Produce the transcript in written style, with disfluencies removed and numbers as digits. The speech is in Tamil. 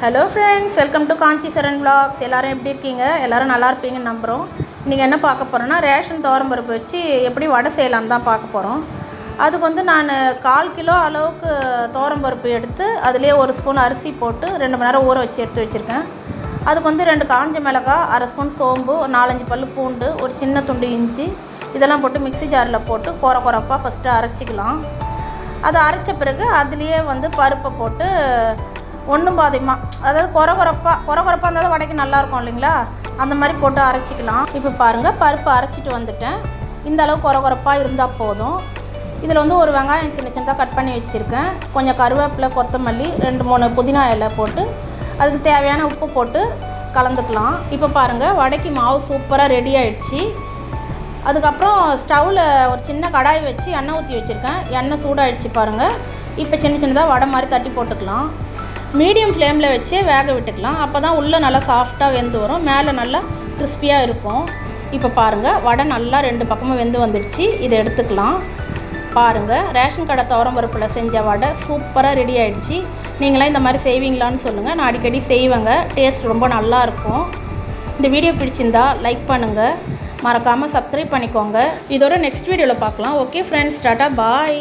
Hello friends, welcome to Kanchi Saran vlogs. எல்லோரும் எப்படி இருக்கீங்க? எல்லோரும் நல்லா இருப்பீங்கன்னு நம்புகிறோம். இன்றைக்கி என்ன பார்க்க போகிறோன்னா, ரேஷன் துவரம்பருப்பு வச்சு எப்படி வடை செய்யலான்னு தான் பார்க்க போகிறோம். அதுக்கு நான் 1/4 கிலோ அளவுக்கு துவரம்பருப்பு எடுத்து அதிலே 1 ஸ்பூன் அரிசி போட்டு 2 மணி நேரம் ஊற வச்சு எடுத்து வச்சுருக்கேன். அதுக்கு 2 காஞ்ச மிளகாய், 1/2 ஸ்பூன் சோம்பு, 4-5 பல் பூண்டு, ஒரு சின்ன துண்டு இஞ்சி இதெல்லாம் போட்டு மிக்ஸி ஜாரில் போட்டு குறப்பாக ஃபஸ்ட்டு அரைச்சிக்கலாம். அதை அரைச்ச பிறகு அதுலேயே பருப்பை போட்டு ஒன்றும் பாதியமாக, அதாவது குறப்பாக இருந்தால் வடைக்கு நல்லாயிருக்கும் இல்லைங்களா, அந்த மாதிரி போட்டு அரைச்சிக்கலாம். இப்போ பாருங்கள், பருப்பு அரைச்சிட்டு வந்துட்டேன். இந்த அளவு குறப்பாக இருந்தால் போதும். இதில் ஒரு வெங்காயம் சின்னதாக கட் பண்ணி வச்சுருக்கேன். கொஞ்சம் கருவேப்பிலை, கொத்தமல்லி, 2-3 புதினா இலை போட்டு அதுக்கு தேவையான உப்பு போட்டு கலந்துக்கலாம். இப்போ பாருங்கள், வடைக்கு மாவு சூப்பராக ரெடி ஆகிடுச்சு. அதுக்கப்புறம் ஸ்டவ்வில் ஒரு சின்ன கடாய் வச்சு எண்ணெய் ஊற்றி வச்சுருக்கேன். எண்ணெய் சூடாகிடுச்சு பாருங்கள். இப்போ சின்னதாக வடை மாதிரி தட்டி போட்டுக்கலாம். மீடியம் ஃப்ளேமில் வச்சே வேக விட்டுக்கலாம். அப்போ தான் உள்ளே நல்லா சாஃப்டாக வெந்து வரும், மேலே நல்லா கிறிஸ்பியாக இருக்கும். இப்போ பாருங்கள், வடை நல்லா 2 பக்கமும் வெந்து வந்துடுச்சு. இதை எடுத்துக்கலாம். பாருங்கள், ரேஷன் கடை துவரம்பருப்பில் செஞ்ச வடை சூப்பராக ரெடி ஆகிடுச்சு. நீங்களாம் இந்த மாதிரி செய்வீங்களான்னு சொல்லுங்கள். நான் அடிக்கடி செய்வேங்க, டேஸ்ட் ரொம்ப நல்லாயிருக்கும். இந்த வீடியோ பிடிச்சிருந்தா லைக் பண்ணுங்கள், மறக்காமல் சப்ஸ்கிரைப் பண்ணிக்கோங்க. இதோட நெக்ஸ்ட் வீடியோவில் பார்க்கலாம். ஓகே ஃப்ரெண்ட்ஸ், டாட்டா, பாய்.